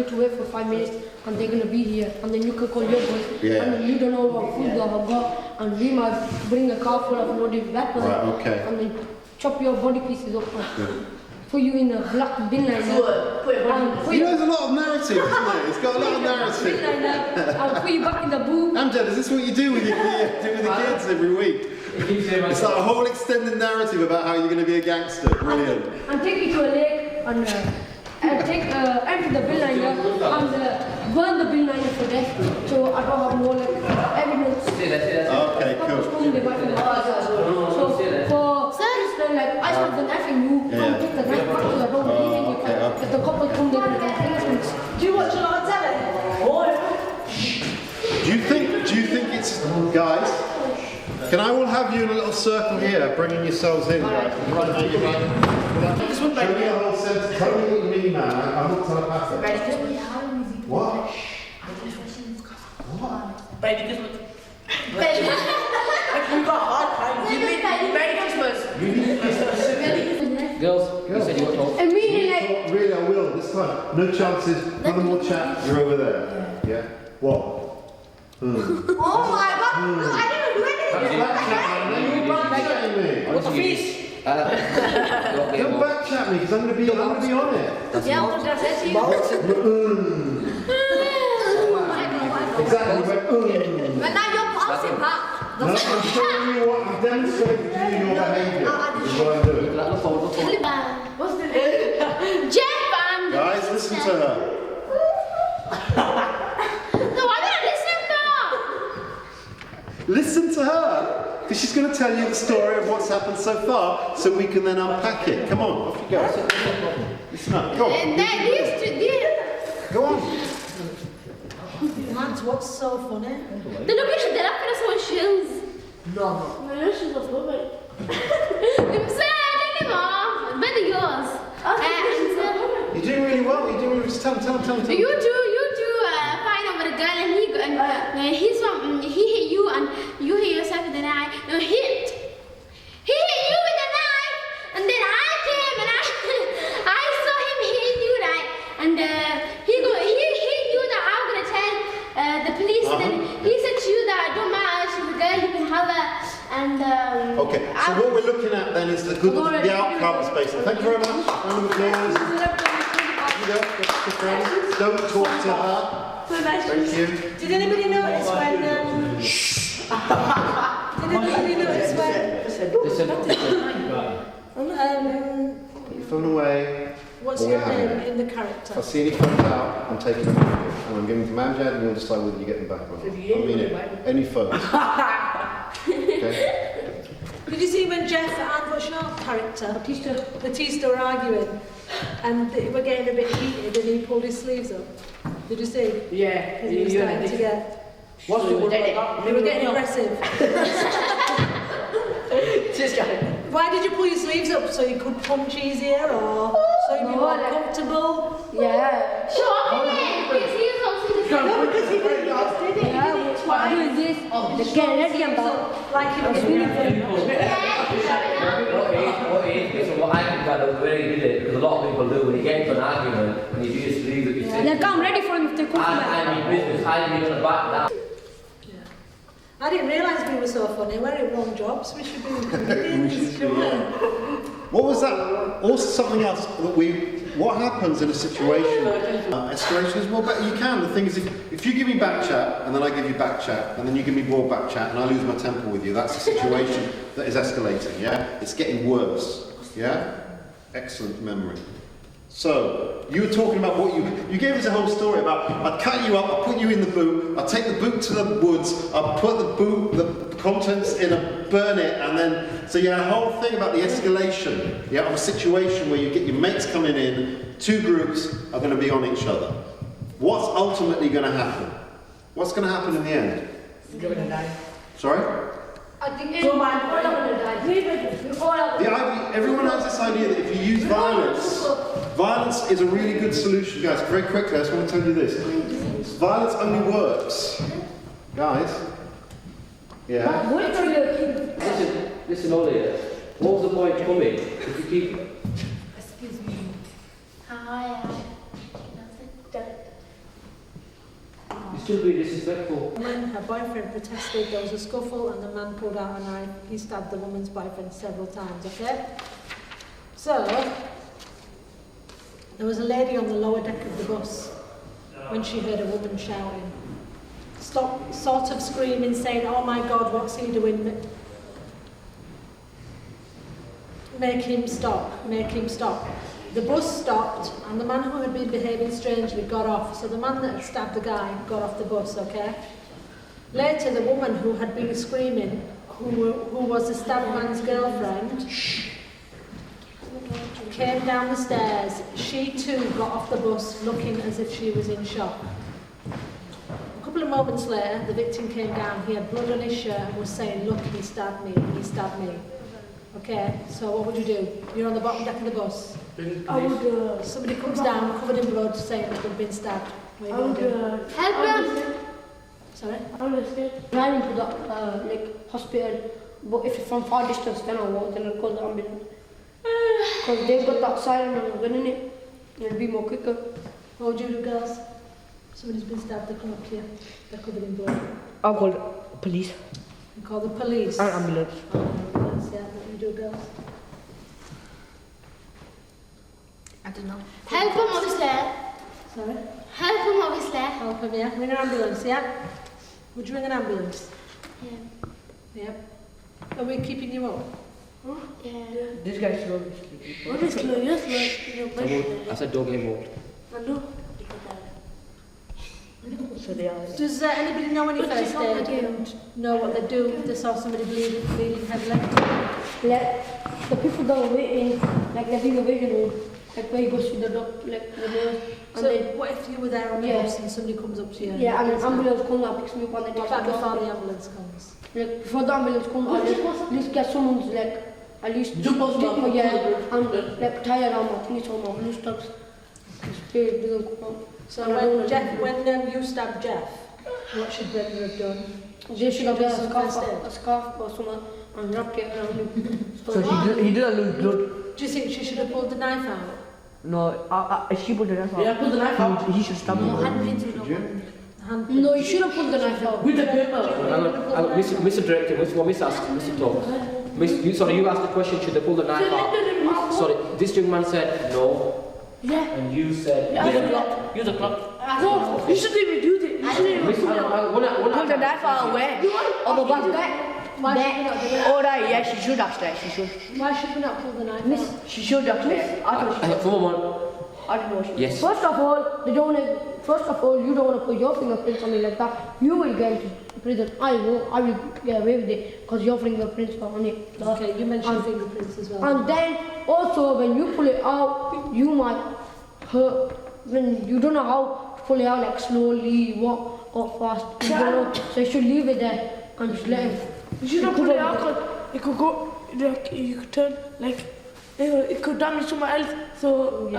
to wait for 5 minutes and they're going to be here and then you can call your boys. Yeah. And you don't know what food they have got and we might bring a car full of loaded weapons. Right, okay. And then chop your body pieces up. Good. put you in a black bin liner. You know, there's a lot of narrative, isn't there? It's got a lot of narrative. I'll put you back in the boot. Amjad, is this what you do with your kids every week? It's like a whole extended narrative about how you're going to be a gangster. Brilliant. And take you to a lake and empty the bin liner and burn the bin liner for death. So I don't have more like evidence. Okay, cool. So for like I spent the knife and you can't take the knife back to the home. Okay. If the couple come there with evidence. Do you watch a lot of telly? Do you think it's, guys, can I all have you in a little circle here, bringing yourselves in, guys? Show me a whole sentence. Tell me what you mean, man. I'm not telepathic. What? We got hard times. Merry Christmas. Girls, you said you want to talk. Immediately. Really, I will, this time. No chances. None more chat. You're over there. Yeah? What? Oh my god! No, I didn't do anything. Don't backchat me. What's the fees? Don't backchat me, because I'm going to be on it. Yeah, what does that mean? Exactly. But now you're passing back. No, I'm showing you what I'm demonstrating to you your behaviour. Is what I'm doing. What's the name? Jeff and... Guys, listen to her. No, I don't listen to her. Listen to her. Because she's going to tell you the story of what's happened so far, so we can then unpack it. Come on, off you go. Listen up. Go on. And then these Go on. Matt, what's so funny? they look at the left of someone's shoes. No. My shoes are full. I'm sad anymore. Better yours. And You're doing really well. You're doing really well. Just tell him. you two fight over the girl and he's from he hit you and you hit yourself with the knife. No, he hit you with the knife and then I came and I saw him hit you right and he hit you that I'm gonna tell the police and then he said to you that don't matter, she's a girl, you can have her and Okay, so what we're looking at then is the outcomes basically. Thank you very much. Round of applause. Don't talk to her. Thank you. Did anybody notice when... Did anybody notice when... Put your phone away. What's Or your we have name it. in the If I character? see any phones out, I'm taking them off you. And I'm giving them to Amjad and you'll decide whether you get them back or not. I mean it. Any phones. Okay? Did you see when Jeff and what's your character, Batista were arguing and they were getting a bit heated and he pulled his sleeves up? Did you see? Yeah. He was starting to get... What's the word? They were getting aggressive. This guy. Why did you pull your sleeves up? So you could punch easier or so you'd be more comfortable? Yeah. show off in it. He's also No, because he didn't did it. Yeah, He did it why twice. doing this? Just get ready and go. Like he was really good. What I think that was very good because a lot of people do when you get into an argument when you do your sleeves that you sit. Like I'm ready for him if they come back. I'm in business, I'm in the back now. I didn't realise we were so funny. We're in wrong jobs. We should be comedians, shouldn't we? What was that? Also something else that what happens in a situation? Escalation is more better. You can. The thing is, if you give me back chat and then I give you back chat and then you give me more back chat and I lose my temper with you, that's a situation that is escalating. Yeah, it's getting worse. Yeah, excellent memory. So you were talking about what you gave us a whole story about. I'd cut you up, I'd put you in the boot, I'd take the boot to the woods, I'd put the contents in a burn it, and then so you had a whole thing about the escalation, yeah, of a situation where you get your mates coming in, two groups are going to be on each other. What's ultimately going to happen? What's going to happen in the end? You're gonna die. Sorry? I think everyone gonna die. Everyone has this idea that if you use violence, violence is a really good solution. Guys, very quickly, I just want to tell you this. Violence only works. Guys. Yeah. Listen, Ollie, what was the point coming if you keep... Excuse me. Hi. You still be disrespectful. When her boyfriend protested, there was a scuffle and the man pulled out a knife. He stabbed the woman's boyfriend several times, okay? So, There was a lady on the lower deck of the bus when she heard a woman shouting. Stop, sort of screaming, saying, "Oh my God, what's he doing? Make him stop, make him stop." The bus stopped and the man who had been behaving strangely got off. So the man that had stabbed the guy got off the bus, okay? Later, the woman who had been screaming, who was the stabbed man's girlfriend, came down the stairs. She too got off the bus looking as if she was in shock. A couple of moments later, the victim came down. He had blood on his shirt and was saying, "Look, he stabbed me, he stabbed me." Okay, so what would you do? You're on the bottom deck of the bus. I would, Somebody comes down covered in blood saying that they've been stabbed. What are you going to do? Help them. Sorry? I would run into the like hospital, but if it's from far distance, then I'll walk, then I'll call the ambulance. Because they've got that siren and gun in it, it'll be more quicker. What would you do, girls? Somebody's been stabbed, they come up here, they're covered in blood. I'll call the police. You call the police? And ambulance. Ambulance, yeah. What do you do, girls? I don't know. Help him, obviously. Sorry? Help him, obviously. Help him, yeah? Ring an ambulance, yeah? Would you ring an ambulance? Yeah. Yeah. Are we keeping you up? Yeah. This guy's slow. Sleepy. What is slow? You're slow. I said don't get involved. I know. So they are. Does anybody know any first aid and know what they do if they saw somebody bleeding heavily? Like, the people that were waiting, like they're in the waiting room, like where you go see the doctor, like the nurse. And So then, what if you were there on the Yeah. bus and somebody comes up to you? yeah, and an ambulance comes and picks me up and they What take about me to before hospital. the ambulance comes? Like, before the ambulance comes, at least get someone's like, at least You supposed to take me, yeah, and like tie around my thing so my blue stops. Spirit doesn't come out. So And I don't when wanna Jeff, do when you stabbed Jeff, what should Brenda have done? They should have do got some a first aid. scarf or something and wrapped it around him. So he didn't lose blood. Do you think she should have pulled the knife out? No, she put the knife out. Yeah, put the knife out. He should stab No, him. handprints Did are you? not handprints. No, you should have pulled the knife out. With the paper. Mr. Director, Miss asked, Mr. Talks. Sorry, you asked the question, should they pull the knife out? Sorry, this young man said no, Yeah. and you said Yeah. yes. Use the clock. No, you shouldn't even do it. You shouldn't even Pull the knife out where? On the back. Why should we not do it? Alright, yeah, she should actually. She should. Why should we not pull the knife out? She should actually. I thought she should. Come on. I don't know. She Yes. First of all, you don't want to put your fingerprints on me like that. You will get into prison. I will get away with it because your fingerprints are on it. Okay, you mentioned fingerprints as well. And then also when you pull it out, you might hurt. When you don't know how to pull it out, like slowly, walk or fast. You don't know. So you should leave it there and just let him. You shouldn't put it out because it could go, like, you could turn, like, it could damage someone else. So,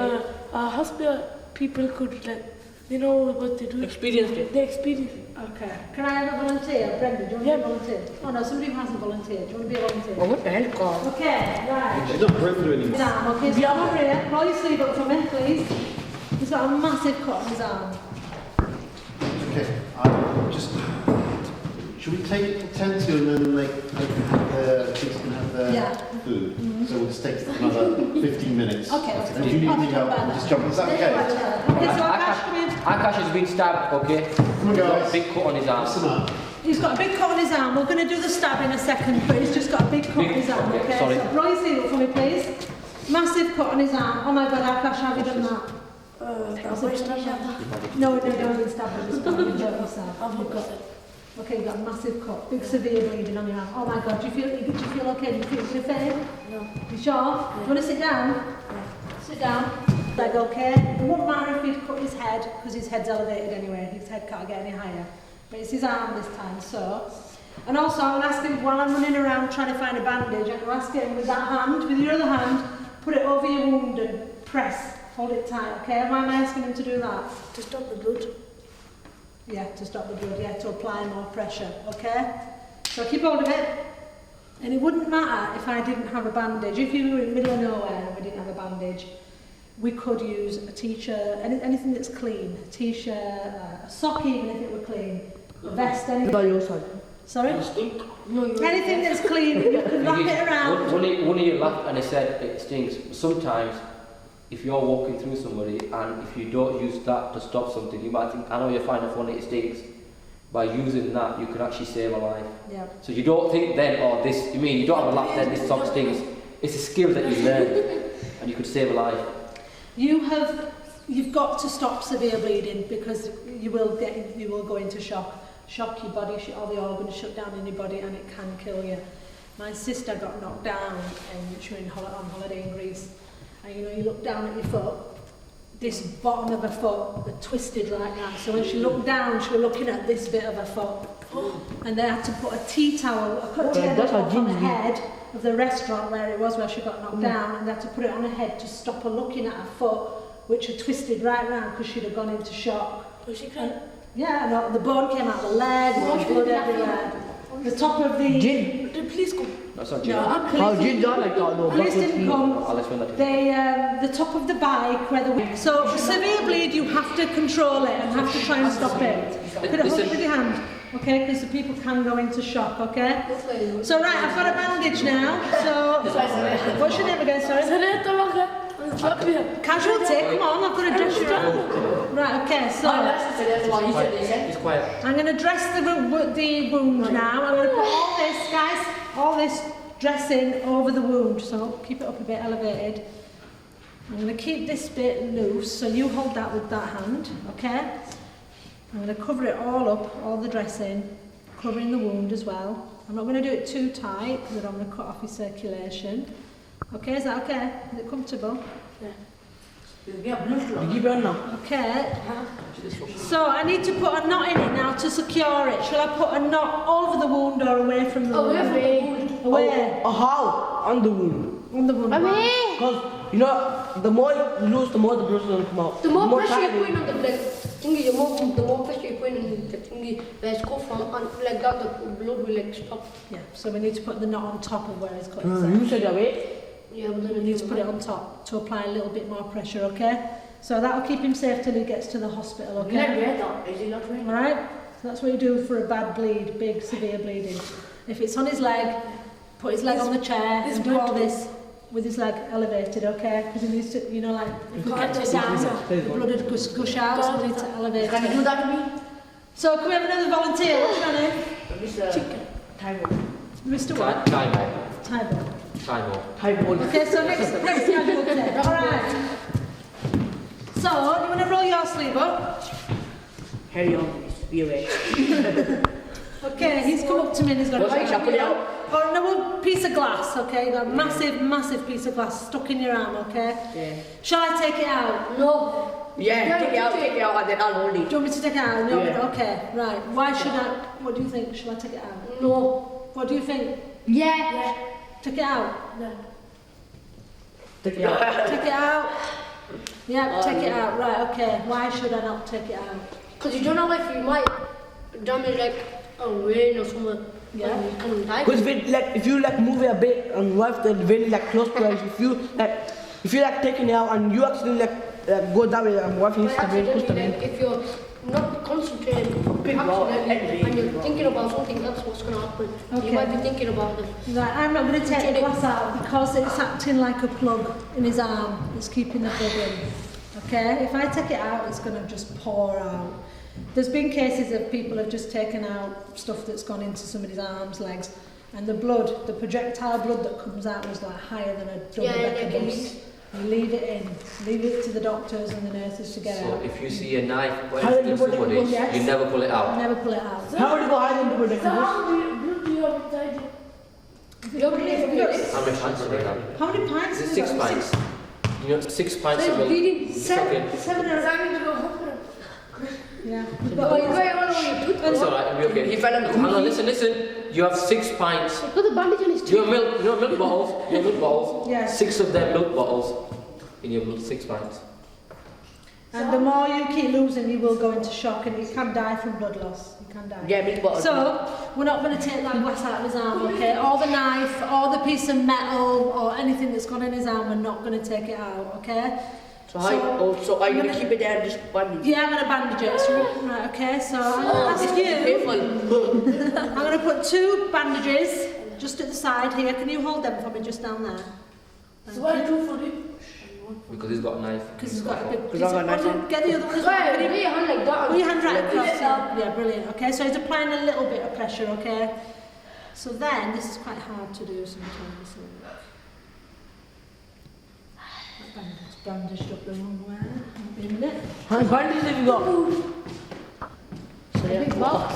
hospital people could, like, they know what they do. experienced it. They experience. Okay. Can I have a volunteer? Brenda, do you want to be a volunteer? Oh no, somebody who hasn't volunteered. Do you want to be a volunteer? Well, what the hell, God? Okay, right. She's not Brenda anymore. His arm, okay, so come over here. Roll your sleeve up for me, please. He's got a massive cut on his arm. Okay, just. Should we take it to 10 to and then like the kids can have their food? So we'll just take another 15 minutes. Okay, okay. And if you need anything help, we'll just jump. Is that okay? Okay, so Akash, come in. Akash has been stabbed, okay? Come on, He's got a guys. big cut on his arm. Listen up. He's got a big cut on his arm. We're going to do the stab in a second, but he's just got a big cut on his arm, okay? Sorry. So roll your sleeve up for me, please. Massive cut on his arm. Oh my God, Akash, have you done that? No, don't be stabbed with the spine. You don't yourself. You've got it. Okay, you've got a massive cut, big severe bleeding on your arm. Oh my God, do you feel okay? Do you feel it's going to fade? No. You sure? Do you want to sit down? Yeah. Sit down. Like, okay. It won't matter if he'd cut his head, because his head's elevated anyway. His head can't get any higher. But it's his arm this time, so. And also, I'm going to ask him, while I'm running around trying to find a bandage, I'm going to ask him with that hand, with your other hand, put it over your wound and press. Hold it tight, okay? Why am I asking him to do that? To stop the blood. Yeah, to stop the blood, yeah, to apply more pressure, okay? So keep hold of it. And it wouldn't matter if I didn't have a bandage. If you were in the middle of nowhere and we didn't have a bandage, we could use a t-shirt, anything that's clean. A t-shirt, a sock even if it were clean. A vest, anything. What about your side? Sorry? No, you Anything that's clean, you can wrap it around. One of you laughed and he said it stinks. Sometimes if you're walking through somebody and if you don't use that to stop something, you might think, I know you're fine if one it stinks. By using that, you can actually save a life. Yeah. So you don't think then, oh, this, you mean you don't have a lap then, this sock stings. It's a skill that you learn and you could save a life. You've got to stop severe bleeding because you will go into shock. Shock your body, all the organs shut down in your body and it can kill you. My sister got knocked down and she was on holiday in Greece. And you look down at your foot, this bottom of her foot was twisted right now. So when she looked down, she was looking at this bit of her foot. And they had to put a tea towel, on the head of the restaurant where she got knocked down, and they had to put it on her head to stop her looking at her foot, which had twisted right round because she'd have gone into shock. Was she crying? Yeah, no, the bone came out the leg, there was blood everywhere. The top of the... Did the police come? That's not Jim. How did you like that though? Police didn't come. I'll explain that to you. The top of the bike where the... So for severe bleed, you have to control it and have to try and stop it. Put it hold it with your hand, okay? Because the people can go into shock, okay? So right, I've got a bandage now. So what's your name again? Sorry. Casualty. Come on, I've got to dress you up. Right, okay. So He's quiet. I'm going to dress the wound now. I'm going to put all this dressing over the wound. So keep it up a bit elevated. I'm going to keep this bit loose. So you hold that with that hand, okay? I'm going to cover it all up, all the dressing, covering the wound as well. I'm not going to do it too tight because I'm going to cut off your circulation. Okay, is that okay? Is it comfortable? Yeah. Okay. So I need to put a knot in it now to secure it. Shall I put a knot over the wound or away from the wound? Away. How? On the wound. On the wound. Because, the more you lose, the more the blood will come out. The more pressure you put on the blood, the more pressure you put on the thingy, where it's cut from, and like that, the blood will stop. Yeah, so we need to put the knot on top of where it's cut. You said away. Yeah, but then we need to put it on top to apply a little bit more pressure, okay? So that'll keep him safe till he gets to the hospital, okay? Alright? So that's what you do for a bad bleed, big, severe bleeding. If it's on his leg, put his leg on the chair and do all this with his leg elevated, okay? Because he needs to, if we get it down, the blood would gush out, so we need to elevate it. Can you do that to me? So can we have another volunteer? What's your name? Mr. What? Tybo. Okay, so next casualty. Alright. So, you want to roll your sleeve up? Carry on, be away. Okay, he's come up to me and he's got a piece of glass, okay? You've got a massive piece of glass stuck in your arm, okay? Yeah. Shall I take it out? No. Yeah, take it out and then I'll hold it. Do you want me to take it out? No, Yeah. okay, right. Why should I? What do you think? Shall I take it out? No. What do you think? Yeah. Take it out? No. Take it out. Take it out? Yeah, take it out. Right, okay. Why should I not take it out? Because you don't know if you might damage like a vein or something. Yeah. And you can die. Because if you move it a bit and wipe the vein close to us, if you taking it out and you actually go that way and wiping But the vein, push the vein. if you're not concentrating accidentally and you're thinking about something else, what's going to happen? Okay. You might be thinking about it. Right, I'm not going to take the glass out because it's acting like a plug in his arm. It's keeping the blood in. Okay, if I take it out, it's going to just pour out. There's been cases of people have just taken out stuff that's gone into somebody's arms, legs, and the blood, the projectile blood that comes out was like higher than a double-decker bus. You leave it in. Leave it to the doctors and the nurses to get out. So if you see a knife going into somebody, you never pull it out. Never pull it out. How would you go higher than double decker So bus? how do you have inside you? How many pints do they have? How many pints? Is it 6 pints? 6 pints So of it's milk. bleeding. It's okay. Seven or I need to go hospital. yeah. Oh, you got all over your tooth. It's alright, it'll be okay. He fell on the Hang on, listen. You have 6 pints. Put the bandage on his You tooth. have milk bottles. Yeah. 6 of them milk bottles in your 6 pints. And the more you keep losing, you will go into shock and you can die from blood loss. You can die. Yeah, milk bottle. So, we're not going to take that glass out of his arm, okay? Or the knife, or the piece of metal, or anything that's gone in his arm, we're not going to take it out, okay? So are you going to keep it there and just bandage? Yeah, I'm going to bandage it. So, right, okay, so I'm going to ask you. Painful. I'm going to put 2 bandages just at the side here. Can you hold them for me just down there? So what do you do for you? Because he's got a knife. Because he's got a big... Because I've got a nice one. Get the other one as well. Right, put your hand like that. Put your hand right across. Yeah, brilliant. Okay, so he's applying a little bit of pressure, okay? So then, this is quite hard to do sometimes. So that bandage bandaged up the wrong way. Wait a minute. How many bandages have you got? Big box.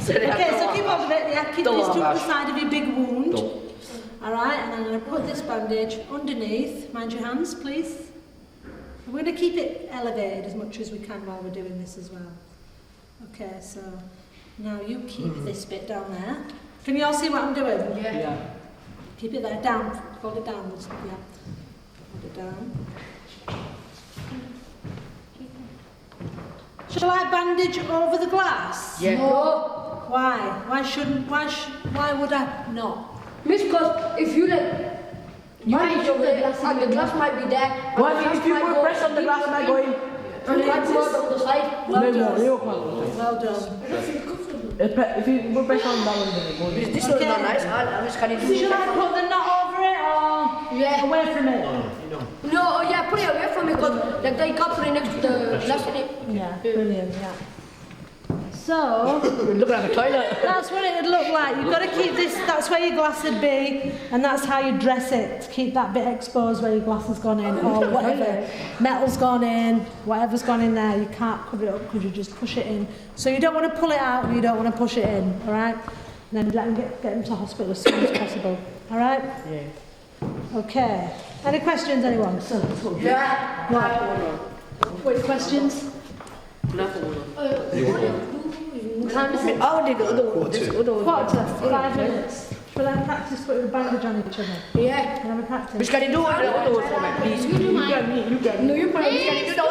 Okay, so keep hold of it. Yeah, keep this to the side of your big wound. Alright, and I'm going to put this bandage underneath. Mind your hands, please. I'm going to keep it elevated as much as we can while we're doing this as well. Okay, so now you keep this bit down there. Can you all see what I'm doing? Yeah. Keep it there, down. Hold it downwards. Yeah. Hold it down. Shall I bandage over the glass? Yeah. No. Why? Why would I not? Miss, because if you like, you reach over there and the glass might be there. What if you put press on the glass might go in? And it might come out the other side. Well done. Well done. If you put press on that one, then it goes in. This one's not nice. I'm just kind of... Should I put the knot over it or away from it? No, oh yeah, put it away from me because like you can't put it next to the glass in it. Yeah, brilliant, yeah. So, Look like a toilet. that's what it would look like. You've got to keep this, that's where your glass would be, and that's how you dress it, to keep that bit exposed where your glass has gone in, or whatever. Metal's gone in, whatever's gone in there, you can't cover it up because you just push it in. So you don't want to pull it out and you don't want to push it in, alright? And then let them get them to hospital as soon as possible, alright? Yeah. Okay. Any questions, anyone? Yeah. What? Wait, questions? What time is it? How did the other one? This other one. Quarter to 5 minutes. Shall I practice putting a bandage on each other? Yeah. Can I have a practice? Which can you do the other one for me, please? You do mine. You can. No, you put it. Please, You can do the